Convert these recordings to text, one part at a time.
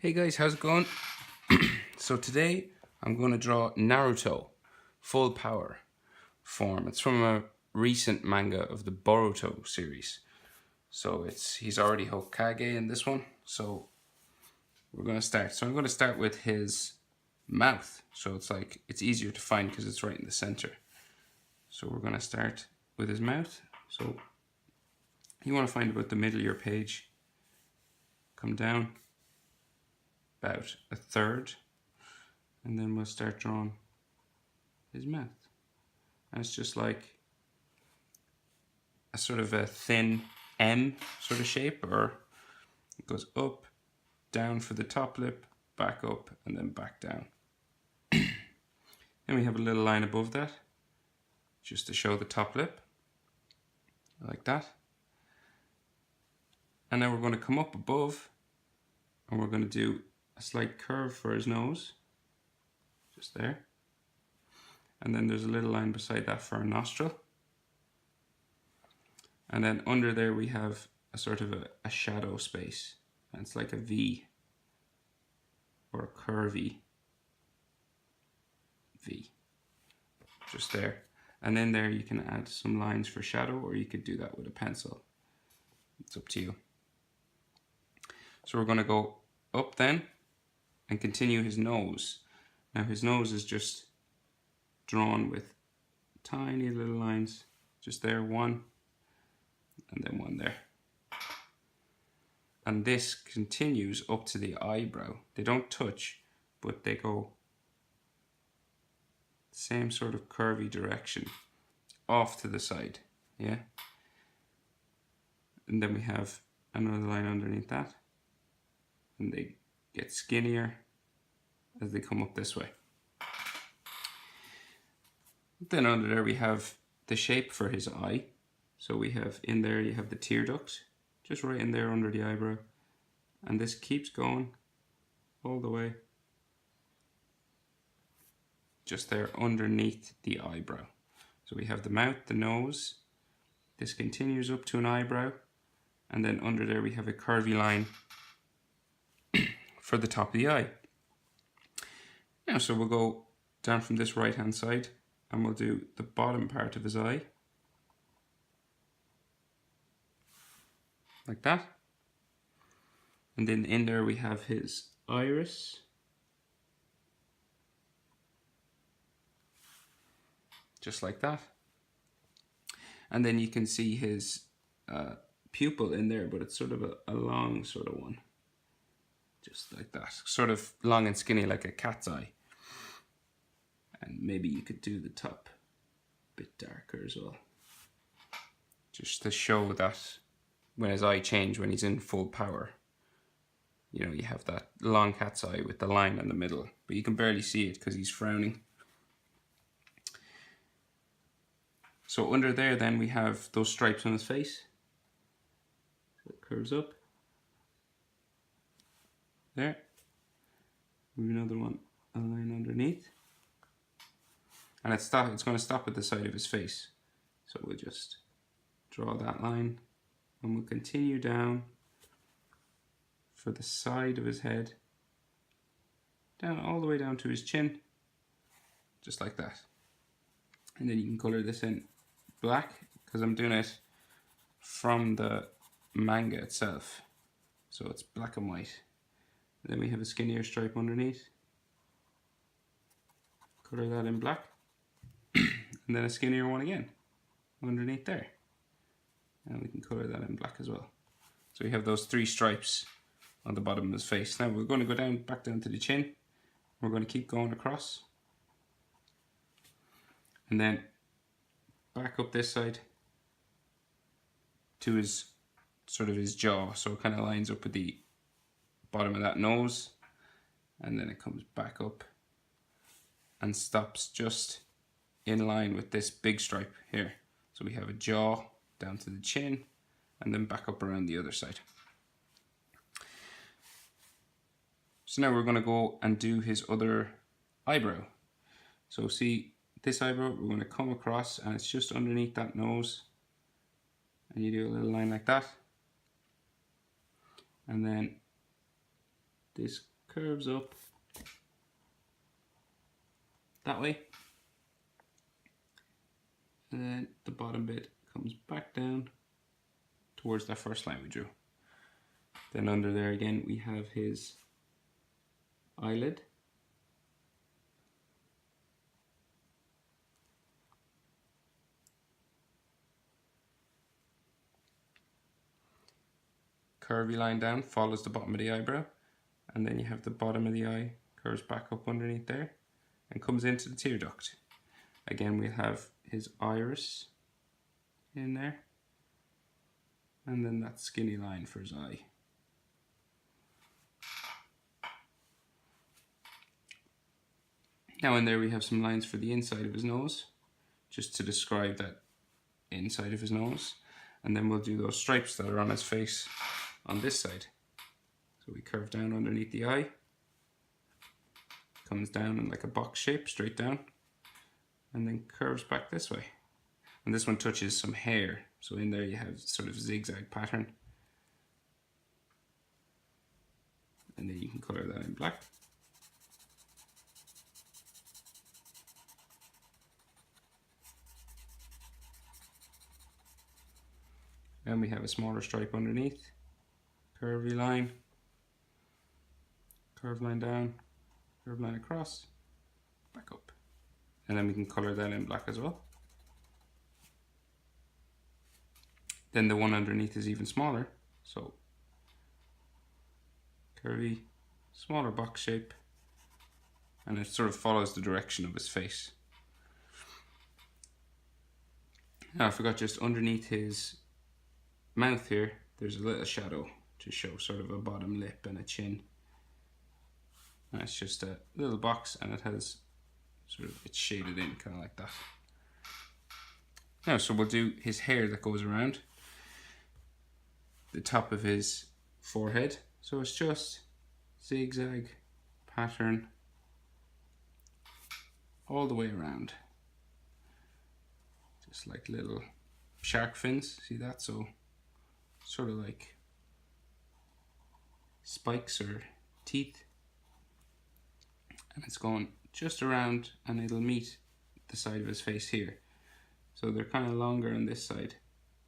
Hey guys, how's it going? So today I'm going to draw Naruto, full power form. It's from a recent manga of the Boruto series. So he's already Hokage in this one. So we're going to start. So I'm going to start with his mouth. So it's easier to find because it's right in the center. So we're going to start with his mouth. So you want to find about the middle of your page. Come down about a third, and then we'll start drawing his mouth. And it's just like a sort of a thin M sort of shape, or it goes up, down for the top lip, back up, and then back down. Then we have a little line above that, just to show the top lip, like that. And now we're going to come up above, and we're going to do a slight curve for his nose, just there. And then there's a little line beside that for a nostril. And then under there we have a sort of a shadow space. And it's like a V, or a curvy V, just there. And then there you can add some lines for shadow, or you could do that with a pencil. It's up to you. So we're going to go up then and continue his nose. Now his nose is just drawn with tiny little lines, just there, one, and then one there. And this continues up to the eyebrow. They don't touch, but they go same sort of curvy direction off to the side, yeah? And then we have another line underneath that, and they get skinnier as they come up this way. Then under there we have the shape for his eye. So we have in there, you have the tear duct, just right in there under the eyebrow. And this keeps going all the way, just there underneath the eyebrow. So we have the mouth, the nose, this continues up to an eyebrow, and then under there we have a curvy line for the top of the eye. Now, so we'll go down from this right hand side, and we'll do the bottom part of his eye, like that. And then in there we have his iris, just like that. And then you can see his pupil in there, but it's sort of a long sort of one, just like that, sort of long and skinny like a cat's eye. And maybe you could do the top a bit darker as well, just to show that when his eye changes, when he's in full power, you know, you have that long cat's eye with the line in the middle, but you can barely see it because he's frowning. So under there then we have those stripes on his face. So it curves up. There. Maybe another one, a line underneath. And it's going to stop at the side of his face. So we'll just draw that line, and we'll continue down for the side of his head, down all the way down to his chin, just like that. And then you can color this in black, because I'm doing it from the manga itself, so it's black and white. And then we have a skinnier stripe underneath, color that in black, and then a skinnier one again underneath there, and we can color that in black as well. So we have those three stripes on the bottom of his face. Now we're going to go back down to the chin. We're going to keep going across, and then back up this side to his sort of his jaw, so it kind of lines up with the bottom of that nose, and then it comes back up and stops just in line with this big stripe here. So we have a jaw down to the chin, and then back up around the other side. So now we're going to go and do his other eyebrow. So see this eyebrow, we're going to come across, and it's just underneath that nose, and you do a little line like that, and then this curves up that way. And then the bottom bit comes back down towards that first line we drew. Then under there again we have his eyelid. Curvy line down, follows the bottom of the eyebrow, and then you have the bottom of the eye curves back up underneath there and comes into the tear duct. Again we have his iris in there, and then that skinny line for his eye. Now in there we have some lines for the inside of his nose, just to describe that inside of his nose, and then we'll do those stripes that are on his face on this side. So we curve down underneath the eye, comes down in like a box shape, straight down, and then curves back this way. And this one touches some hair, so in there you have sort of zigzag pattern. And then you can color that in black. And we have a smaller stripe underneath, curvy line, curved line down, curved line across, back up. And then we can color that in black as well. Then the one underneath is even smaller, so curvy, smaller box shape, and it sort of follows the direction of his face. Now I forgot, just underneath his mouth here, there's a little shadow to show sort of a bottom lip and a chin. And it's just a little box, and it has sort of, it's shaded in kind of like that. Now, so we'll do his hair that goes around the top of his forehead. So it's just zigzag pattern all the way around. Just like little shark fins, see that? So sort of like spikes or teeth. And it's going just around, and it'll meet the side of his face here. So they're kind of longer on this side.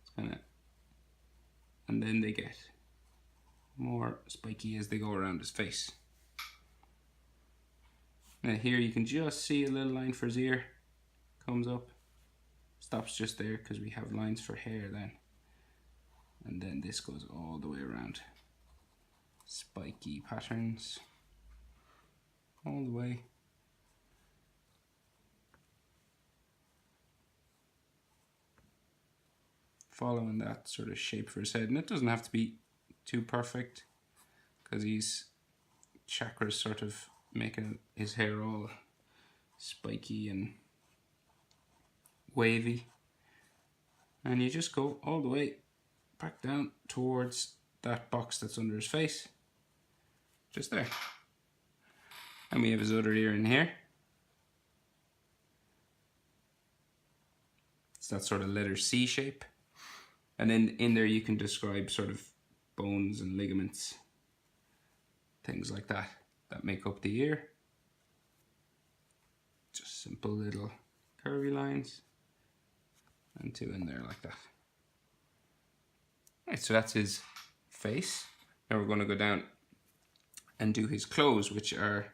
It's kind of, and then they get more spiky as they go around his face. Now here you can just see a little line for his ear. Comes up, stops just there because we have lines for hair then. And then this goes all the way around. Spiky patterns all the way. Following that sort of shape for his head. And it doesn't have to be too perfect, because he's Chakra sort of making his hair all spiky and wavy. And you just go all the way back down towards that box that's under his face. Just there. And we have his other ear in here. It's that sort of letter C shape. And then in there you can describe sort of bones and ligaments, things like that, that make up the ear. Just simple little curvy lines, and two in there like that. Right, so that's his face. Now we're going to go down and do his clothes, which are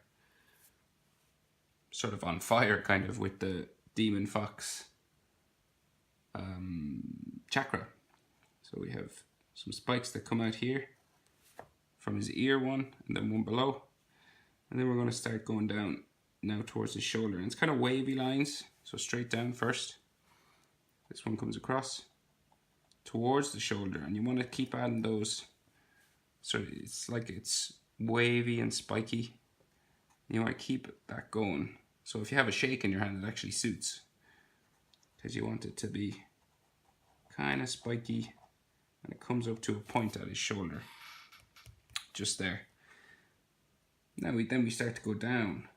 sort of on fire, kind of, with the demon fox chakra. So we have some spikes that come out here from his ear, one, and then one below. And then we're going to start going down now towards his shoulder. And it's kind of wavy lines, so straight down first. This one comes across towards the shoulder, and you want to keep adding those. So it's like it's wavy and spiky. You want to keep that going. So if you have a shake in your hand, it actually suits, because you want it to be kind of spiky, and it comes up to a point at his shoulder, just there. Now then we start to go down.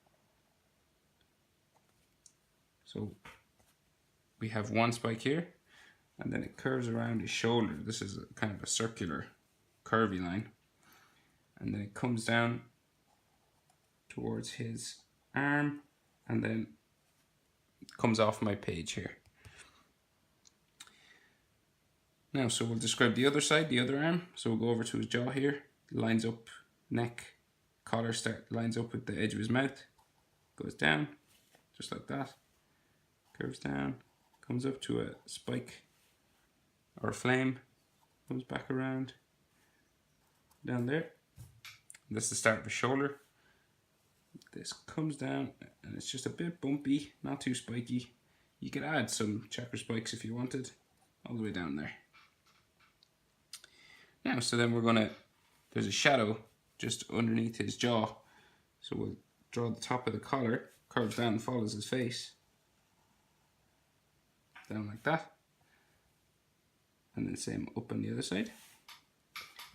So we have one spike here, and then it curves around his shoulder. This is kind of a circular, curvy line. And then it comes down towards his arm, and then comes off my page here. Now, so we'll describe the other side, the other arm. So we'll go over to his jaw here, lines up, neck, collar lines up with the edge of his mouth, goes down, just like that, curves down, comes up to a spike or a flame, comes back around, down there. That's the start of his shoulder. This comes down and it's just a bit bumpy, not too spiky. You could add some chakra spikes if you wanted, all the way down there. Now, so then there's a shadow just underneath his jaw. So we'll draw the top of the collar, curves down and follows his face. Down like that. And then same up on the other side.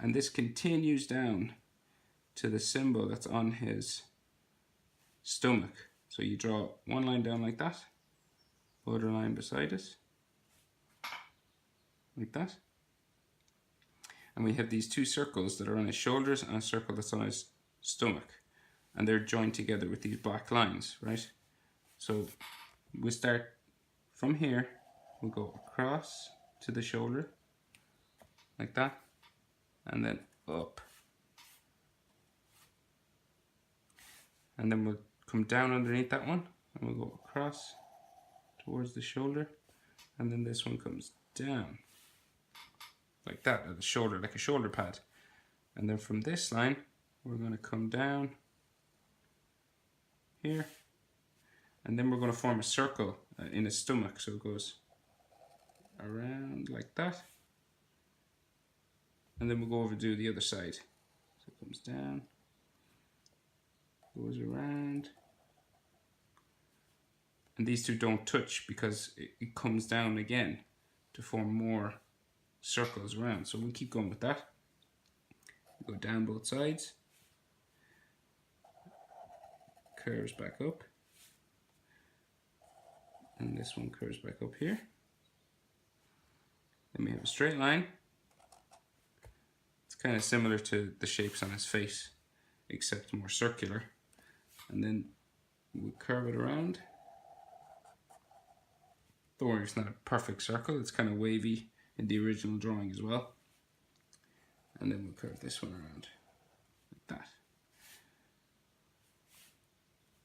And this continues down to the symbol that's on his stomach. So you draw one line down like that, other line beside it, like that. And we have these two circles that are on his shoulders and a circle that's on his stomach. And they're joined together with these black lines, right? So we start from here, we'll go across to the shoulder, like that, and then up. And then we'll come down underneath that one, and we'll go across towards the shoulder, and then this one comes down, like that, at the shoulder, like a shoulder pad. And then from this line, we're going to come down here, and then we're going to form a circle in his stomach. So it goes around like that, and then we'll go over to do the other side. So it comes down, goes around, and these two don't touch because it comes down again to form more circles around. So we'll keep going with that. Go down both sides, curves back up, and this one curves back up here. Then we have a straight line. It's kind of similar to the shapes on his face, except more circular. And then we'll curve it around. Don't worry, it's not a perfect circle, it's kind of wavy in the original drawing as well. And then we'll curve this one around like that.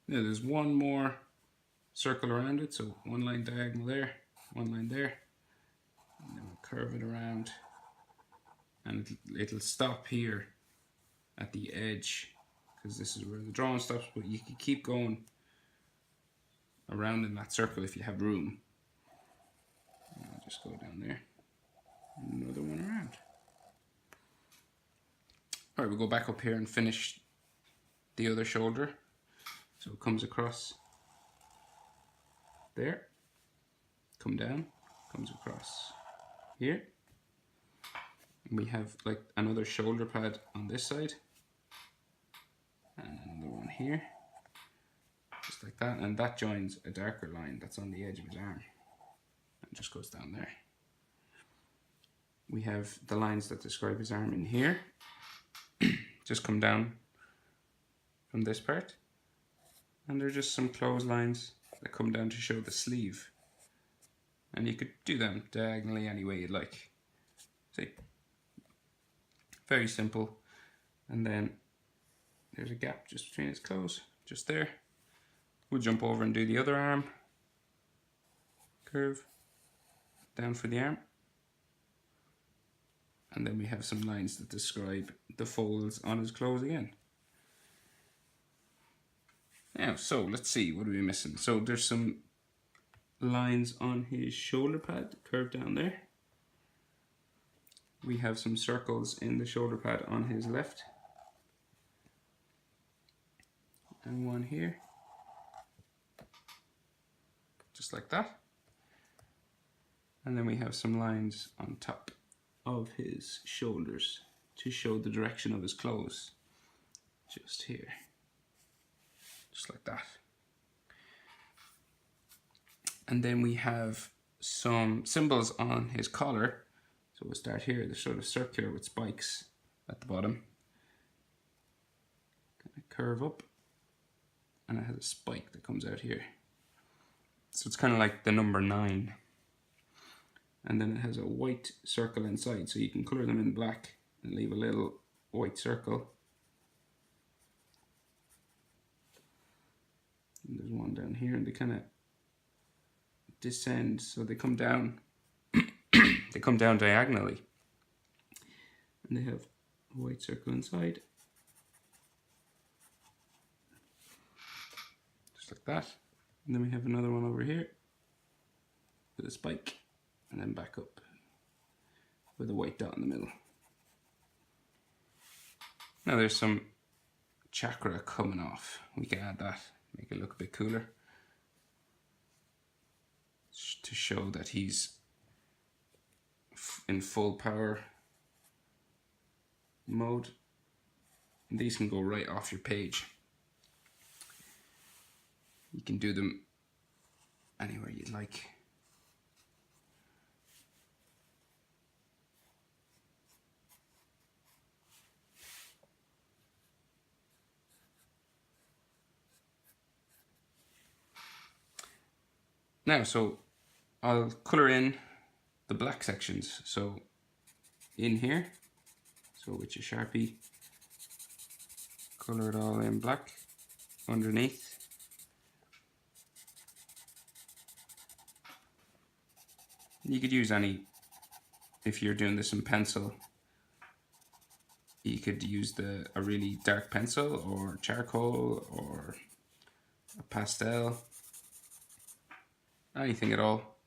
Now there's one more circle around it, so one line diagonal there, one line there, and then we'll curve it around, and it'll stop here at the edge, because this is where the drawing stops, but you can keep going around in that circle if you have room. And I'll just go down there, and another one around. Alright, we'll go back up here and finish the other shoulder. So it comes across there, come down, comes across here. And we have like another shoulder pad on this side, and another one here, just like that, and that joins a darker line that's on the edge of his arm and just goes down there. We have the lines that describe his arm in here, just come down from this part, and they're just some clotheslines that come down to show the sleeve, and you could do them diagonally any way you'd like. See, very simple. And then there's a gap just between his clothes, just there. We'll jump over and do the other arm, curve down for the arm, and then we have some lines that describe the folds on his clothes again. Now, so let's see, what are we missing? So there's some lines on his shoulder pad, curved down there. We have some circles in the shoulder pad on his left. And one here. Just like that. And then we have some lines on top of his shoulders to show the direction of his clothes. Just here. Just like that. And then we have some symbols on his collar. So we'll start here, they're sort of circular with spikes at the bottom. Kind of curve up and it has a spike that comes out here. So it's kind of like the number 9. And then it has a white circle inside, so you can color them in black and leave a little white circle. And there's one down here, and they kind of descend, so they come down. They come down diagonally, and they have a white circle inside, just like that. And then we have another one over here with a spike, and then back up with a white dot in the middle. Now there's some chakra coming off. We can add that, make it look a bit cooler, to show that he's in full power mode. And these can go right off your page. You can do them anywhere you'd like. Now, so I'll color in the black sections. So in here, so with your Sharpie, color it all in black underneath. You could use any, if you're doing this in pencil, you could use a really dark pencil or charcoal or a pastel, anything at all,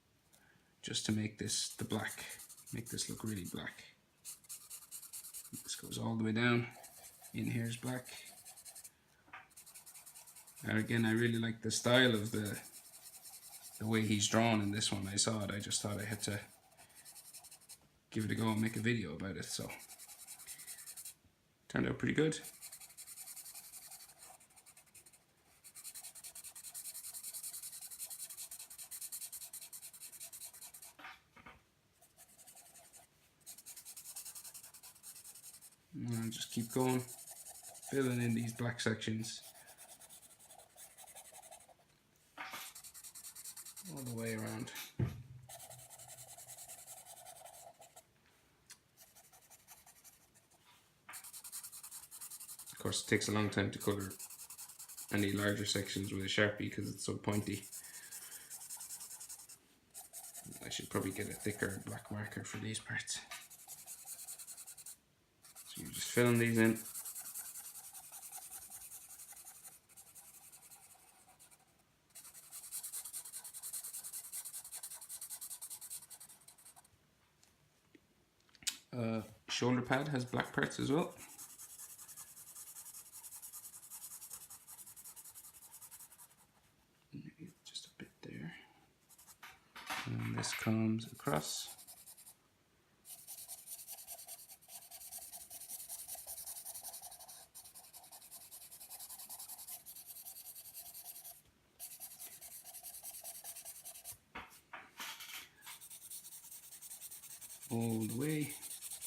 just to make this the black, make this look really black. This goes all the way down. In here is black. And again, I really like the style of the way he's drawn in this one. I saw it, I just thought I had to give it a go and make a video about it, so turned out pretty good. And I'll just keep going, filling in these black sections all the way around. Of course, it takes a long time to color any larger sections with a Sharpie because it's so pointy. I should probably get a thicker black marker for these parts. So you're just filling these in. Shoulder pad has black parts as well. Just a bit there. And this comes across. All the way.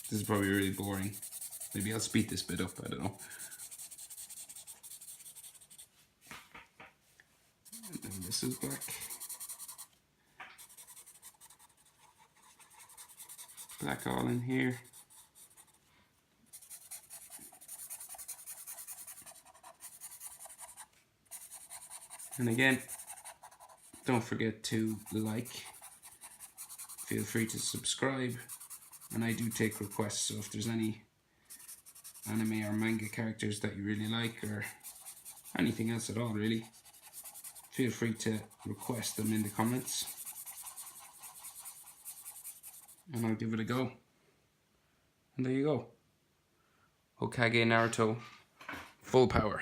This is probably really boring. Maybe I'll speed this bit up, I don't know. And then this is black. Black all in here. And again, don't forget to like. Feel free to subscribe. And I do take requests, so if there's any anime or manga characters that you really like, or anything else at all really, feel free to request them in the comments and I'll give it a go. And there you go. Hokage Naruto, full power.